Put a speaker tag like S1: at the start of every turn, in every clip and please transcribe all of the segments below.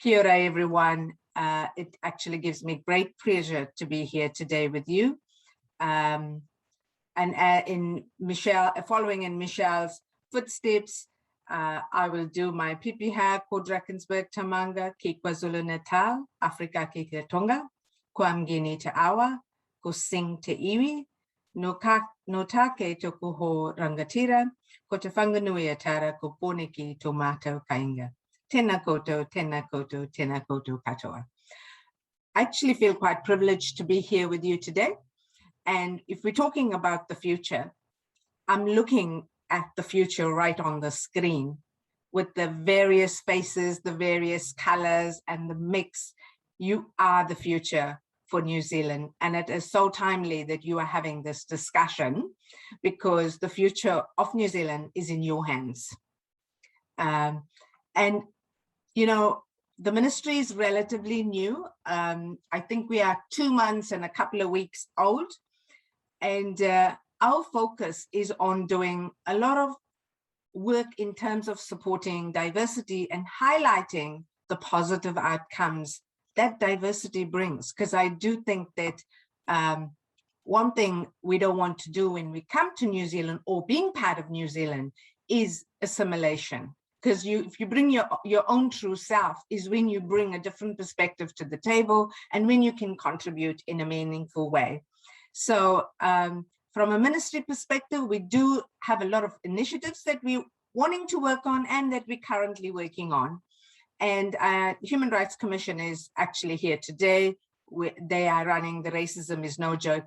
S1: Kia ora, everyone. It actually gives me great pleasure to be here today with you. And following in Michelle's footsteps, I will do my pipiha ko Drakensberg Tamanga, ki KwaZulu Natal, Afrika ki te Tonga, ko Amgini te Awa, ko Sing te Iwi, no take to ko ho rangatira, ko te whanganui atara ko Pōneki tō mātou kainga. Tēnā koutou, tēnā koutou, tēnā koutou katoa. I actually feel quite privileged to be here with you today. And if we're talking about the future, I'm looking at the future right on the screen with the various faces, the various colors, and the mix. You are the future for New Zealand. And it is so timely that you are having this discussion because the future of New Zealand is in your hands. And you know, the ministry is relatively new. I think we are 2 months and a couple of weeks old. And our focus is on doing a lot of work in terms of supporting diversity and highlighting the positive outcomes that diversity brings. Because I do think that one thing we don't want to do when we come to New Zealand or being part of New Zealand is assimilation. Because if you bring your own true self is when you bring a different perspective to the table and when you can contribute in a meaningful way. So from a ministry perspective, we do have a lot of initiatives that we're wanting to work on and that we're currently working on. And Human Rights Commission is actually here today. They are running the Racism is No Joke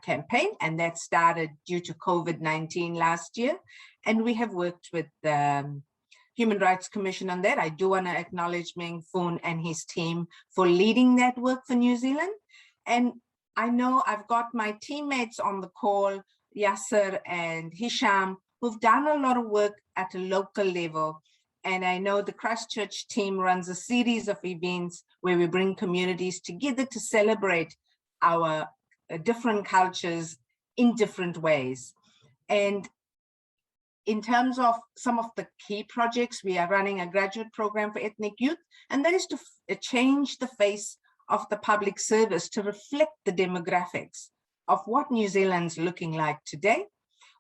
S1: campaign, and that started due to COVID-19 last year. And we have worked with Human Rights Commission on that. I do want to acknowledge Meng, Foon and his team for leading that work for New Zealand. And I know I've got my teammates on the call, Yasser and Hisham, who've done a lot of work at a local level. And I know the Christchurch team runs a series of events where we bring communities together to celebrate our different cultures in different ways. And in terms of some of the key projects, we are running a graduate program for ethnic youth, and that is to change the face of the public service to reflect the demographics of what New Zealand's looking like today.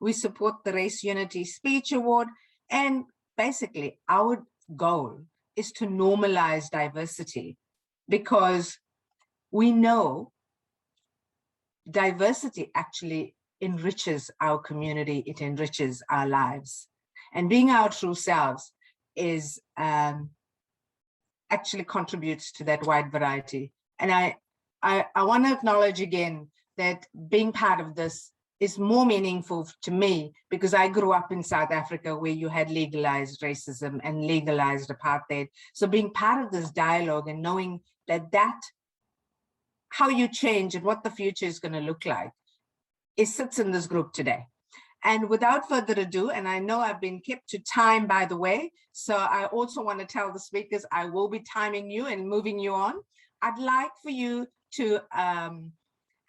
S1: We support the Race Unity Speech Award, and basically our goal is to normalize diversity because we know diversity actually enriches our community, it enriches our lives. And being our true selves is actually contributes to that wide variety. And I want to acknowledge again that being part of this is more meaningful to me because I grew up in South Africa where you had legalized racism and legalized apartheid. So being part of this dialogue and knowing that how you change and what the future is going to look like, it sits in this group today. And without further ado, and I know I've been kept to time, by the way, so I also want to tell the speakers I will be timing you and moving you on. I'd like for you to,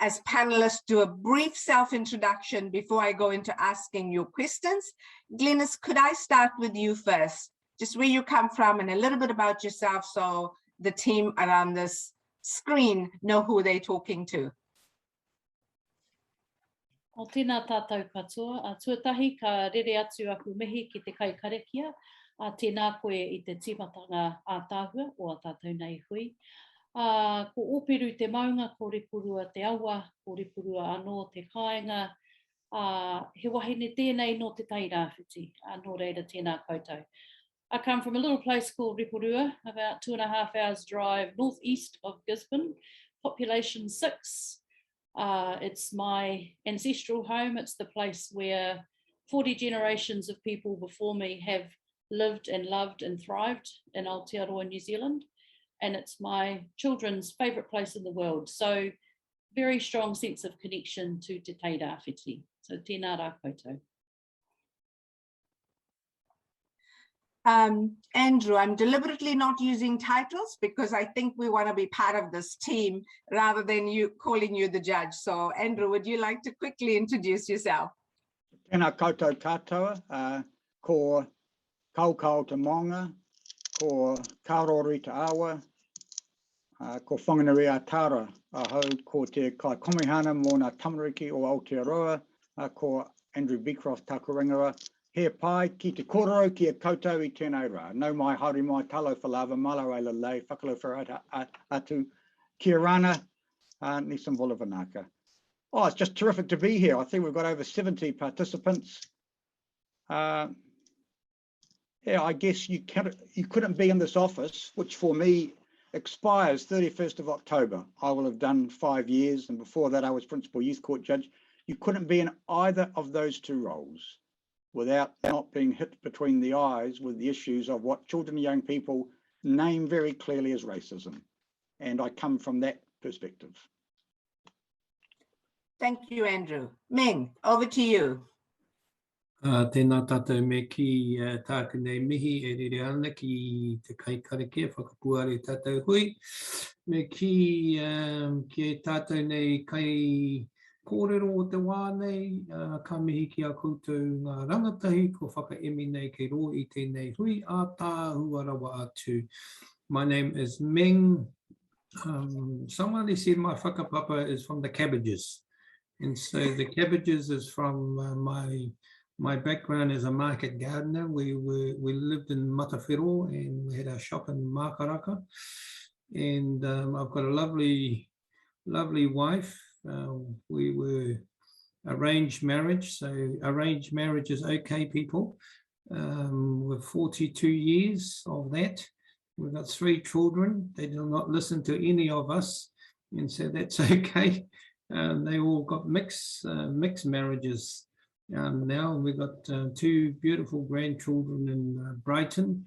S1: as panelists, do a brief self-introduction before I go into asking your questions. Glenis, could I start with you first? Just where you come from and a little bit about yourself so the team around this screen know who they're talking to.
S2: O tēnā tātou katoa, tuatahi ka rere atu aku mihi ki te kaikarekia, tēnā koe I te timatanga ātāhua o a tātou nei hui. Ko ōperu te maunga, ko ripurua te awa, ko ripurua anō te kāinga, he wahine tēnei no te tairāwhiti, nō reira tēnā koutou. I come from a little place called Ripurua, about 2.5 hours drive northeast of Gisborne, population 6. It's my ancestral home. It's the place where 40 generations of people before me have lived and loved and thrived in Aotearoa, New Zealand. And it's my children's favourite place in the world. So very strong sense of connection to te tairāwhiti. So tēnā rā koutou.
S1: Andrew, I'm deliberately not using titles because I think we want to be part of this team rather than you calling you the judge. So Andrew, would you like to quickly introduce yourself?
S3: Tēnā koutou katoa, ko kaukau te maunga, ko Karori Te Awa, ko whanganui a Tara, hau ko te kai komihana mō ngā tamariki o Aotearoa, ko Andrew Becroft takurangawa, he pai ki te kōrero ki a koutou I tēnei rā. Nau mai haere mai talo whalawa, malo eila lei, whakalo whara atu, kia rana, Nisam Volavanaka. Oh, it's just terrific to be here. I think we've got over 70 participants. Yeah, I guess you couldn't be in this office, which for me expires 31st of October. I will have done 5 years, and before that I was Principal Youth Court Judge. You couldn't be in either of those two roles without not being hit between the eyes with the issues of what children and young people name very clearly as racism. And I come from that perspective.
S1: Thank you, Andrew. Meng, over to you.
S4: Tēnā tātou me ki tāku nei mihi e rere ana ki te kaikareke, whakapuare tātou hui. Me ki tātou nei kai kōrero o te wā nei, ka mihi ki a koutou ngā rangatahi, ko whakaemi nei kei ro I tēnei hui, a tā huarawa atu. My name is Meng. Somebody said my whakapapa is from the cabbages. And so the cabbages is from my background as a market gardener. We lived in Matawhero and we had our shop in Makaraka. And I've got a lovely wife. We were arranged marriage. So arranged marriage is okay, people. We're 42 years of that. We've got 3 children. They do not listen to any of us. And so that's okay. They all got mixed marriages. Now we've got 2 beautiful grandchildren in Brighton,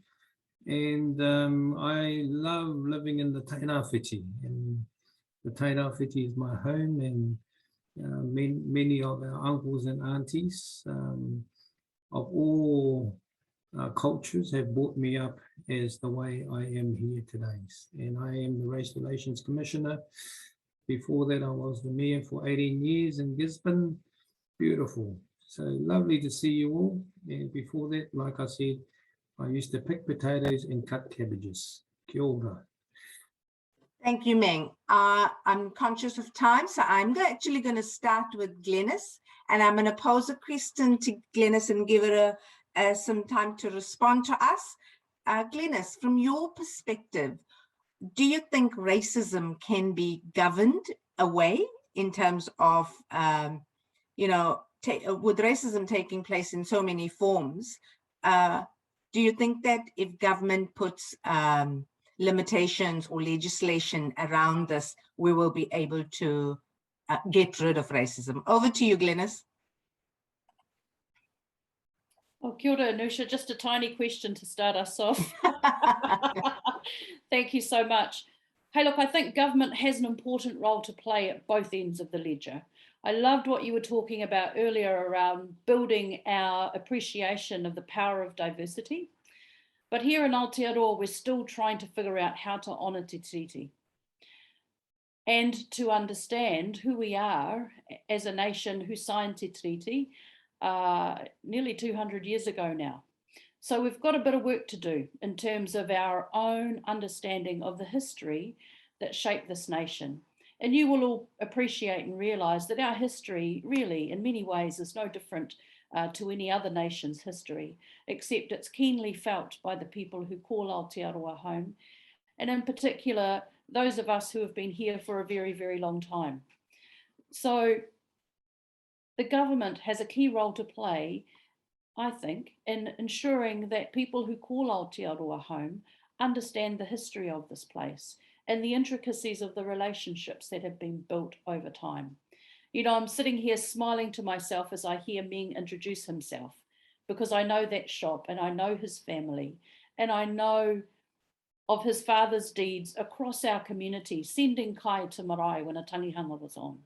S4: and I love living in the Tainawhiti, and the Tainawhiti is my home, and many of our uncles and aunties of all cultures have brought me up as the way I am here today. And I am the Race Relations Commissioner. Before that I was the Mayor for 18 years in Gisborne. Beautiful. So lovely to see you all. And before that, like I said, I used to pick potatoes and cut cabbages. Kia ora.
S1: Thank you, Meng. I'm conscious of time, so I'm actually going to start with Glenis, and I'm going to pose a question to Glenis and give her some time to respond to us. Glenis, from your perspective, do you think racism can be governed away in terms of, with racism taking place in so many forms, do you think that if government puts limitations or legislation around this, we will be able to get rid of racism? Over to you, Glenis.
S2: Oh, kia ora, Anusha. Just a tiny question to start us off. Thank you so much. Hey, look, I think government has an important role to play at both ends of the ledger. I loved what you were talking about earlier around building our appreciation of the power of diversity. But here in Aotearoa, we're still trying to figure out how to honour te tiriti and to understand who we are as a nation who signed te tiriti nearly 200 years ago now. So we've got a bit of work to do in terms of our own understanding of the history that shaped this nation. And you will all appreciate and realise that our history really, in many ways, is no different to any other nation's history, except it's keenly felt by the people who call Aotearoa home, and in particular, those of us who have been here for a very, very long time. So the government has a key role to play, I think, in ensuring that people who call Aotearoa home understand the history of this place and the intricacies of the relationships that have been built over time. You know, I'm sitting here smiling to myself as I hear Meng introduce himself, because I know that shop and I know his family and I know of his father's deeds across our community, sending kai to marae when a tangihanga was on.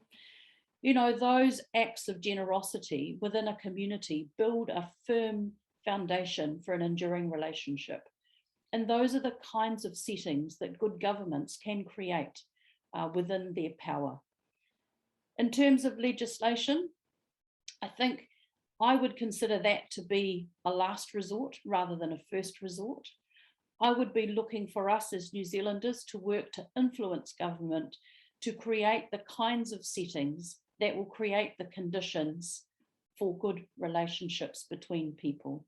S2: You know, those acts of generosity within a community build a firm foundation for an enduring relationship. And those are the kinds of settings that good governments can create within their power. In terms of legislation, I think I would consider that to be a last resort rather than a first resort. I would be looking for us as New Zealanders to work to influence government to create the kinds of settings that will create the conditions for good relationships between people.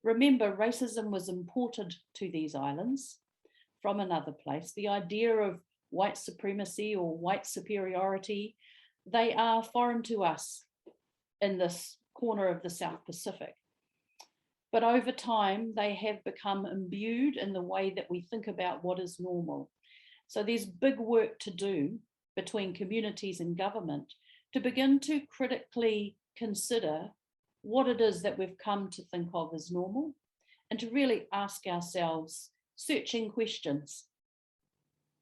S2: Remember, racism was imported to these islands from another place. The idea of white supremacy or white superiority, they are foreign to us in this corner of the South Pacific. But over time, they have become imbued in the way that we think about what is normal. So there's big work to do between communities and government to begin to critically consider what it is that we've come to think of as normal, and to really ask ourselves searching questions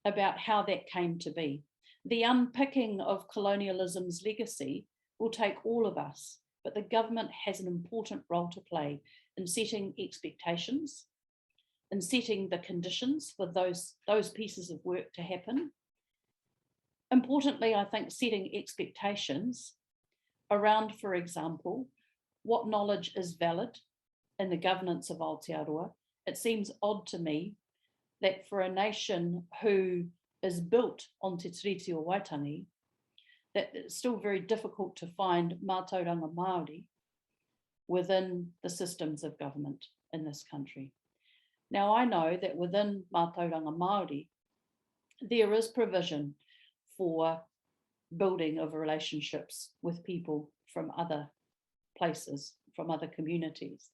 S2: about how that came to be. The unpicking of colonialism's legacy will take all of us, but the government has an important role to play in setting expectations, in setting the conditions for those pieces of work to happen. Importantly, I think setting expectations around, for example, what knowledge is valid in the governance of Aotearoa. It seems odd to me that for a nation who is built on Te Tiriti o Waitangi, that it's still very difficult to find mātauranga Māori within the systems of government in this country. Now, I know that within mātauranga Māori, there is provision for building of relationships with people from other places, from other communities.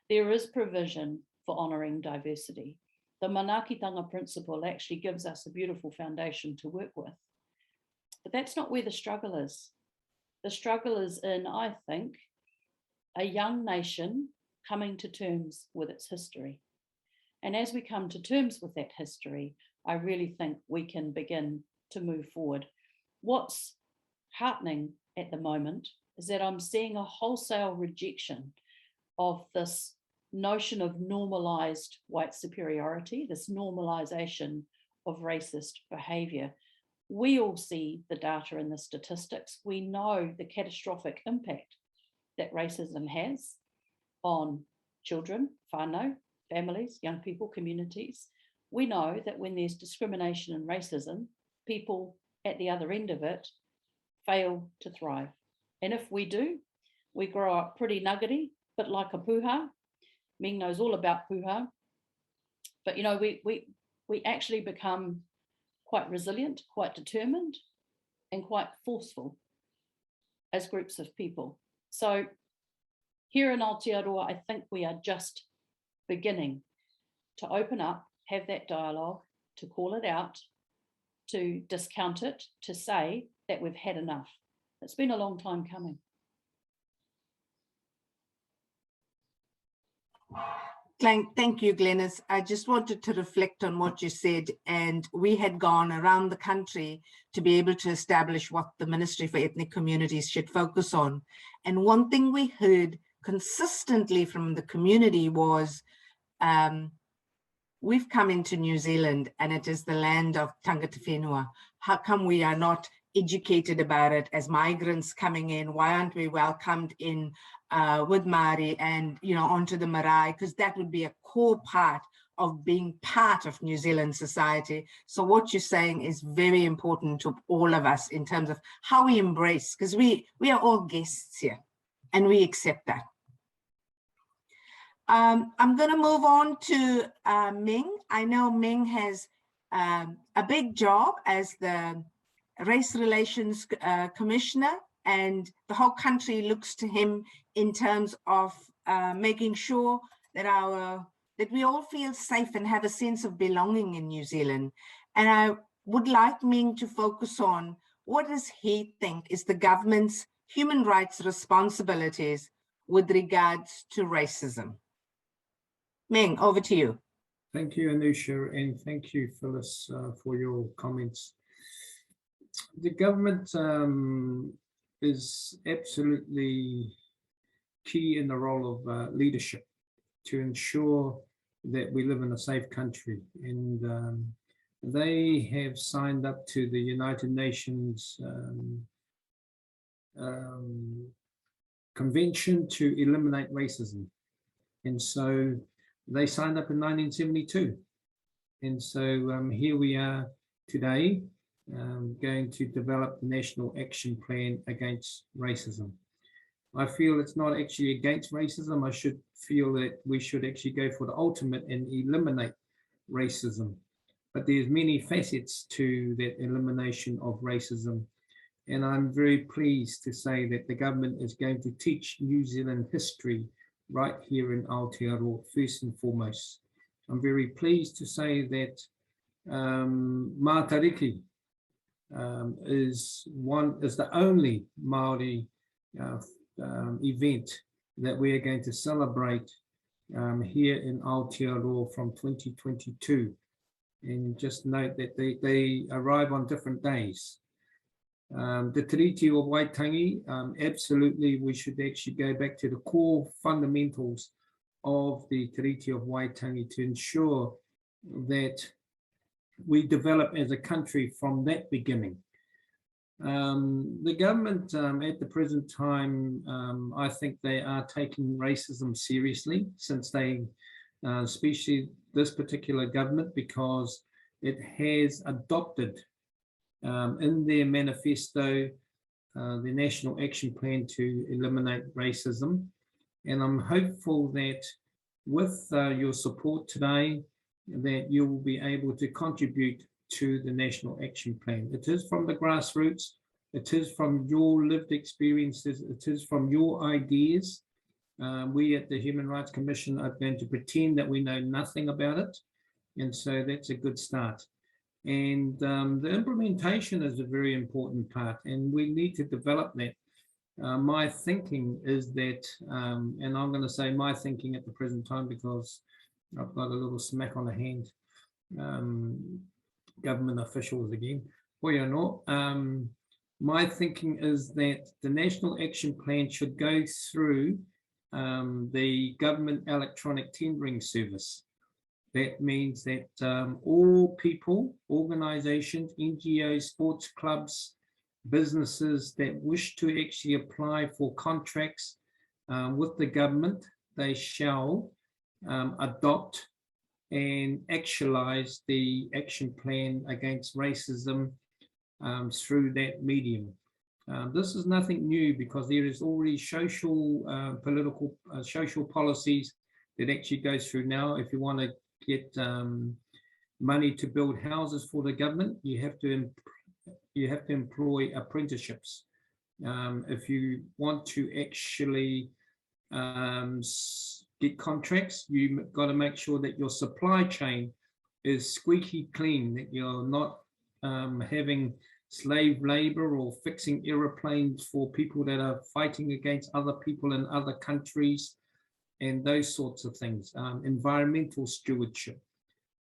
S2: There is provision for honouring diversity. The manaakitanga principle actually gives us a beautiful foundation to work with. But that's not where the struggle is. The struggle is in, I think, a young nation coming to terms with its history. And as we come to terms with that history, I really think we can begin to move forward. What's heartening at the moment is that I'm seeing a wholesale rejection of this notion of normalized white superiority, this normalization of racist behavior. We all see the data and the statistics. We know the catastrophic impact that racism has on children, whānau, families, young people, communities. We know that when there's discrimination and racism, people at the other end of it fail to thrive. And if we do, we grow up pretty nuggety, but like a puha. Meng knows all about puha. But, you know, we actually become quite resilient, quite determined, and quite forceful as groups of people. So here in Aotearoa, I think we are just beginning to open up, have that dialogue, to call it out, to discount it, to say that we've had enough. It's been a long time coming.
S1: Thank you, Glenis. I just wanted to reflect on what you said, and we had gone around the country to be able to establish what the Ministry for Ethnic Communities should focus on. And one thing we heard consistently from the community was, we've come into New Zealand and it is the land of tangata whenua. How come we are not educated about it as migrants coming in? Why aren't we welcomed in with Māori and, you know, onto the marae? Because that would be a core part of being part of New Zealand society. So what you're saying is very important to all of us in terms of how we embrace, because we are all guests here and we accept that. I'm going to move on to Meng. I know Meng has a big job as the Race Relations Commissioner, and the whole country looks to him in terms of making sure that that we all feel safe and have a sense of belonging in New Zealand. And I would like Meng to focus on what does he think is the government's human rights responsibilities with regards to racism. Meng, over to you.
S4: Thank you, Anusha, and thank you, Phyllis, for your comments. The government is absolutely key in the role of leadership to ensure that we live in a safe country. And they have signed up to the United Nations Convention to eliminate racism. And so they signed up in 1972. And so here we are today, going to develop the National Action Plan Against Racism. I feel it's not actually against racism. I should feel that we should actually go for the ultimate and eliminate racism. But there's many facets to that elimination of racism. And I'm very pleased to say that the government is going to teach New Zealand history right here in Aotearoa, first and foremost. I'm very pleased to say that Mātariki is the only Māori event that we are going to celebrate here in Aotearoa from 2022. And just note that they arrive on different days. The Tiriti of Waitangi, absolutely we should actually go back to the core fundamentals of the Tiriti of Waitangi to ensure that we develop as a country from that beginning. The government at the present time, I think they are taking racism seriously, since they, especially this particular government, because it has adopted in their manifesto the National Action Plan to eliminate racism. And I'm hopeful that with your support today, that you will be able to contribute to the National Action Plan. It is from the grassroots, it is from your lived experiences, it is from your ideas. We at the Human Rights Commission are going to pretend that we know nothing about it. And so that's a good start. And the implementation is a very important part, and we need to develop that. My thinking is that, and I'm going to say my thinking at the present time because I've got a little smack on the hand, government officials again. My thinking is that the National Action Plan should go through the government electronic tendering service. That means that all people, organizations, NGOs, sports clubs, businesses that wish to actually apply for contracts with the government, they shall adopt and actualize the action plan against racism through that medium. This is nothing new, because there is already social, political, social policies that actually goes through now. If you want to get money to build houses for the government, you have to employ apprenticeships. If you want to actually get contracts, you've got to make sure that your supply chain is squeaky clean, that you're not having slave labor or fixing aeroplanes for people that are fighting against other people in other countries, and those sorts of things, environmental stewardship.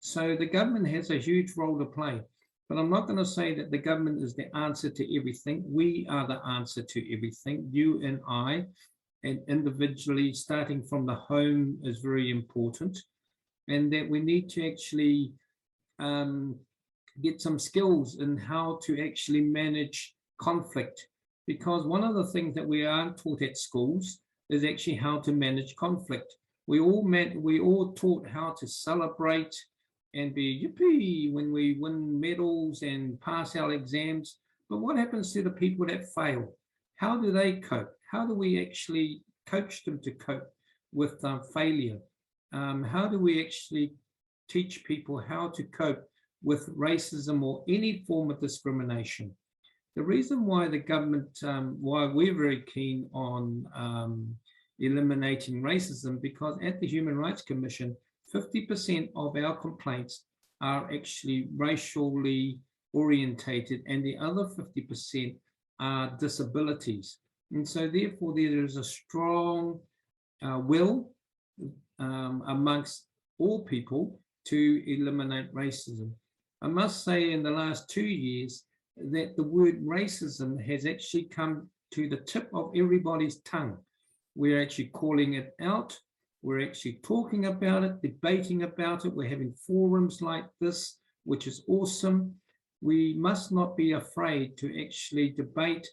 S4: So the government has a huge role to play, but I'm not going to say that the government is the answer to everything. We are the answer to everything, you and I, and individually, starting from the home is very important, and that we need to actually get some skills in how to actually manage conflict, because one of the things that we aren't taught at schools is actually how to manage conflict. We all taught how to celebrate and be yippee when we win medals and pass our exams. But what happens to the people that fail? How do they cope? How do we actually coach them to cope with failure? How do we actually teach people how to cope with racism or any form of discrimination? The reason why the government, why we're very keen on eliminating racism, because at the Human Rights Commission, 50% of our complaints are actually racially orientated, and the other 50% are disabilities. And so therefore there is a strong will amongst all people to eliminate racism. I must say in the last 2 years that the word racism has actually come to the tip of everybody's tongue. We're actually calling it out. We're actually talking about it, debating about it. We're having forums like this, which is awesome. We must not be afraid to actually debate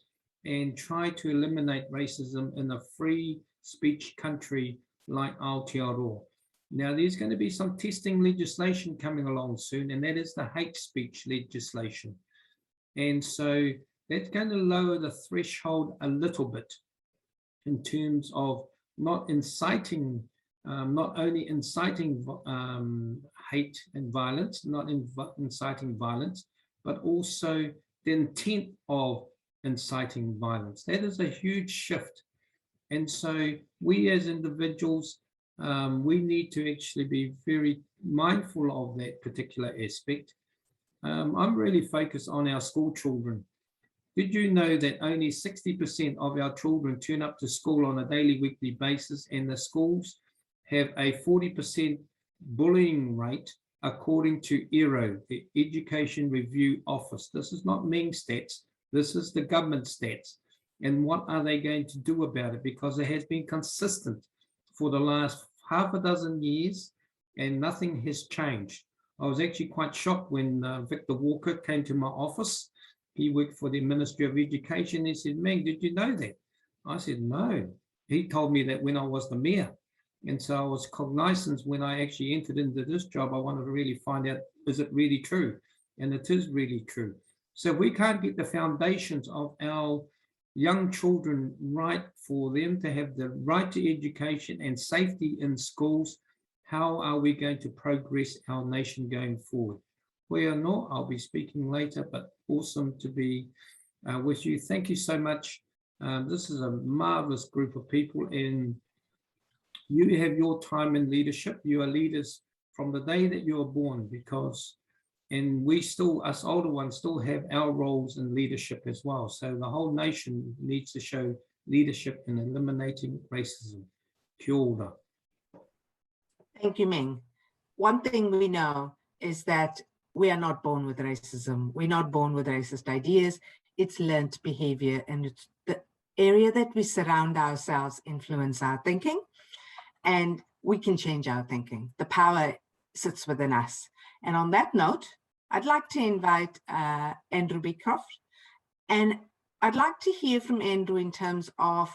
S4: and try to eliminate racism in a free speech country like Aotearoa. Now, there's going to be some testing legislation coming along soon, and that is the hate speech legislation. And so that's going to lower the threshold a little bit in terms of not inciting, not only inciting hate and violence, not inciting violence, but also the intent of inciting violence. That is a huge shift. And so we as individuals, we need to actually be very mindful of that particular aspect. I'm really focused on our school children. Did you know that only 60% of our children turn up to school on a daily, weekly basis, and the schools have a 40% bullying rate according to ERO, the Education Review Office? This is not Meng stats, this is the government stats. And what are they going to do about it? Because it has been consistent for the last half a dozen years and nothing has changed. I was actually quite shocked when Victor Walker came to my office. He worked for the Ministry of Education. He said, Meng, did you know that? I said, no. He told me that when I was the mayor. And so I was cognizant when I actually entered into this job. I wanted to really find out, is it really true? And it is really true. So we can't get the foundations of our young children right for them to have the right to education and safety in schools. How are we going to progress our nation going forward? We are not. I'll be speaking later, but awesome to be with you. Thank you so much. This is a marvelous group of people, and you have your time in leadership. You are leaders from the day that you were born, because, and we still, us older ones, still have our roles in leadership as well. So the whole nation needs to show leadership in eliminating racism. Kia ora.
S1: Thank you, Meng. One thing we know is that we are not born with racism. We're not born with racist ideas. It's learned behavior, and it's the area that we surround ourselves influence our thinking, and we can change our thinking. The power sits within us. And on that note, I'd like to invite Andrew Becroft, and I'd like to hear from Andrew in terms of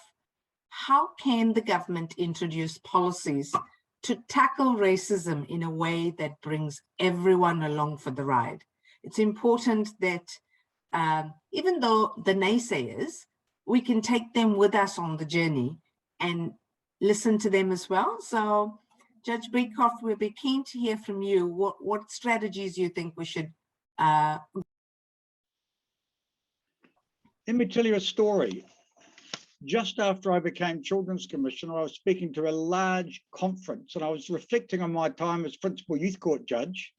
S1: how can the government introduce policies to tackle racism in a way that brings everyone along for the ride. It's important that even though the naysayers, we can take them with us on the journey and listen to them as well. So Judge Becroft, we'll be keen to hear from you. What strategies you think we should
S3: Let me tell you a story. Just after I became Children's Commissioner, I was speaking to a large conference, and I was reflecting on my time as Principal Youth Court Judge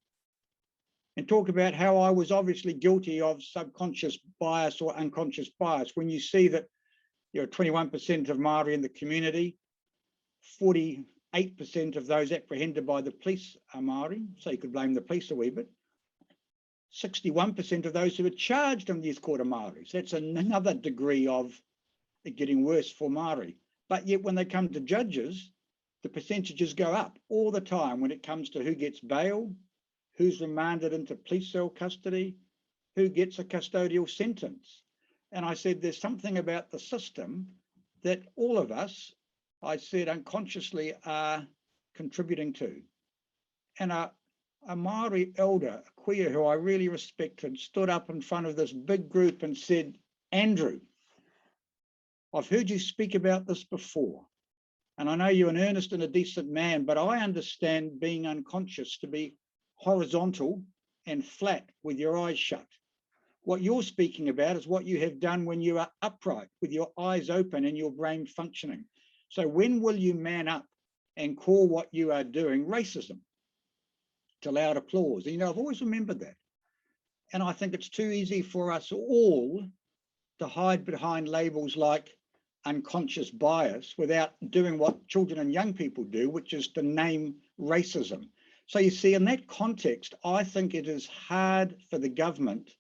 S3: and talk about how I was obviously guilty of subconscious bias or unconscious bias. When you see that there are 21% of Māori in the community, 48% of those apprehended by the police are Māori, so you could blame the police a wee bit. 61% of those who are charged in the youth court are Māoris. That's another degree of it getting worse for Māori. But yet when they come to judges, the percentages go up all the time when it comes to who gets bail, who's remanded into police cell custody, who gets a custodial sentence. And I said, there's something about the system that all of us, I said, unconsciously are contributing to. And a Māori elder, a queer who I really respected, stood up in front of this big group and said, Andrew, I've heard you speak about this before, and I know you're an earnest and a decent man, but I understand being unconscious to be horizontal and flat with your eyes shut. What you're speaking about is what you have done when you are upright with your eyes open and your brain functioning. So when will you man up and call what you are doing racism? To loud applause. And, you know, I've always remembered that. And I think it's too easy for us all to hide behind labels like unconscious bias without doing what children and young people do, which is to name racism. So you see, in that context, I think it is hard for the government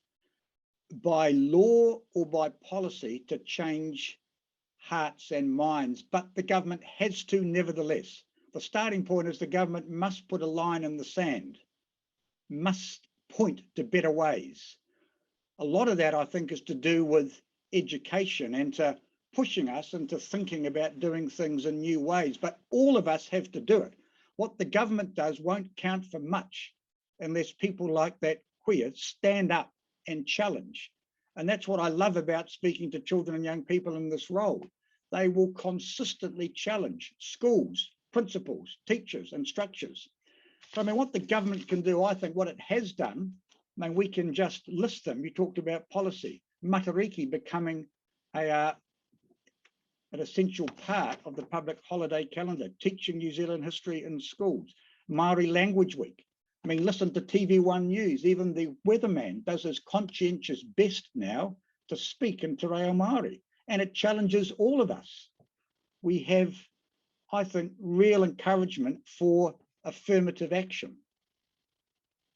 S3: by law or by policy to change hearts and minds, but the government has to nevertheless. The starting point is the government must put a line in the sand, must point to better ways. A lot of that, I think, is to do with education and to pushing us into thinking about doing things in new ways, but all of us have to do it. What the government does won't count for much unless people like that queer stand up and challenge. And that's what I love about speaking to children and young people in this role. They will consistently challenge schools, principals, teachers, and structures. So, I mean, what the government can do, I think what it has done, I mean, we can just list them. You talked about policy, Matariki becoming an essential part of the public holiday calendar, teaching New Zealand history in schools, Māori Language Week. I mean, listen to TV1 News, even the weatherman does his conscientious best now to speak in Te Reo Māori, and it challenges all of us. We have, I think, real encouragement for affirmative action.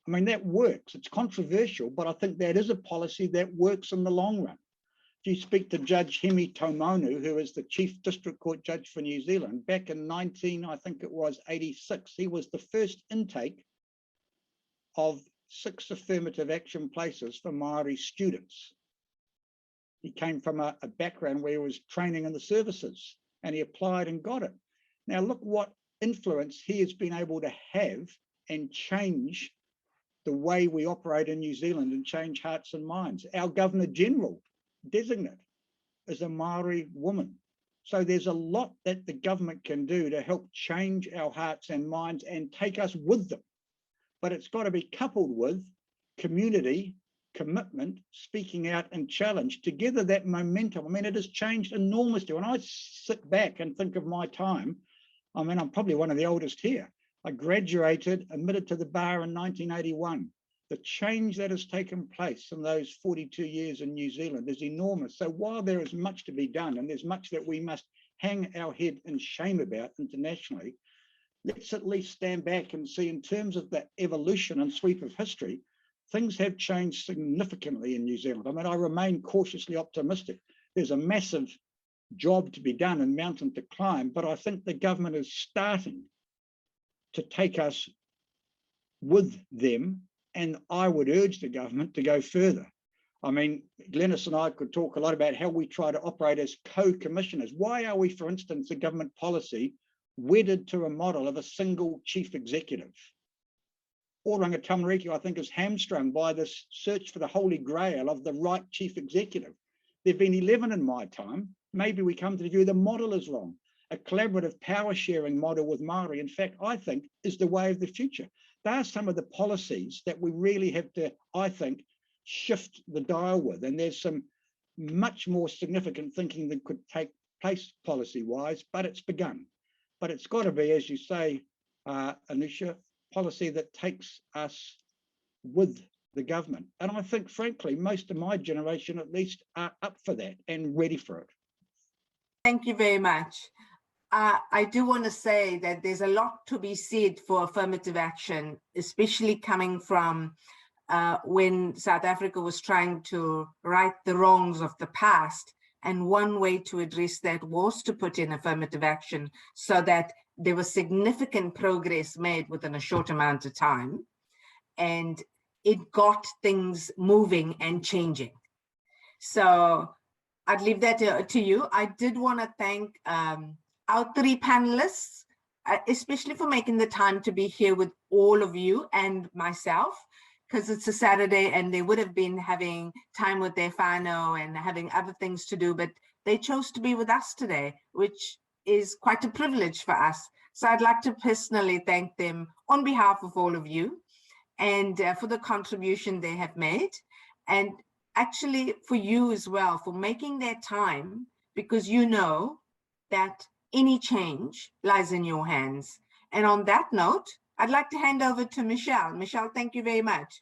S3: I mean, that works. It's controversial, but I think that is a policy that works in the long run. If you speak to Judge Hemi Tomonu, who is the Chief District Court Judge for New Zealand, back in 86, he was the first intake of 6 affirmative action places for Māori students. He came from a background where he was training in the services, and he applied and got it. Now look what influence he has been able to have and change the way we operate in New Zealand and change hearts and minds. Our Governor General designate is a Māori woman. So there's a lot that the government can do to help change our hearts and minds and take us with them. But it's got to be coupled with community, commitment, speaking out and challenge. Together, that momentum, I mean, it has changed enormously. When I sit back and think of my time, I mean, I'm probably one of the oldest here. I graduated, admitted to the bar in 1981. The change that has taken place in those 42 years in New Zealand is enormous. So while there is much to be done, and there's much that we must hang our head in shame about internationally, let's at least stand back and see, in terms of the evolution and sweep of history, things have changed significantly in New Zealand. I mean, I remain cautiously optimistic. There's a massive job to be done and mountain to climb, but I think the government is starting to take us with them, and I would urge the government to go further. I mean, Glenis and I could talk a lot about how we try to operate as co-commissioners. Why are we, for instance, a government policy wedded to a model of a single chief executive? Oranga Tamariki, I think, is hamstrung by this search for the holy grail of the right chief executive. There have been 11 in my time. Maybe we come to the view the model is wrong. A collaborative power sharing model with Māori, in fact, I think, is the way of the future. There are some of the policies that we really have to, I think, shift the dial with. And there's some much more significant thinking that could take place policy-wise, but it's begun. But it's got to be, as you say, Anusha, policy that takes us with the government. And I think, frankly, most of my generation at least are up for that and ready for it.
S1: Thank you very much. I do want to say that there's a lot to be said for affirmative action, especially coming from when South Africa was trying to right the wrongs of the past. And one way to address that was to put in affirmative action so that there was significant progress made within a short amount of time. And it got things moving and changing. So I'd leave that to you. I did want to thank our 3 panelists, especially for making the time to be here with all of you and myself, because it's a Saturday and they would have been having time with their whānau and having other things to do, but they chose to be with us today, which is quite a privilege for us. So I'd like to personally thank them on behalf of all of you, and for the contribution they have made, and actually for you as well, for making that time, because you know that any change lies in your hands. And on that note, I'd like to hand over to Michelle. Michelle, thank you very much.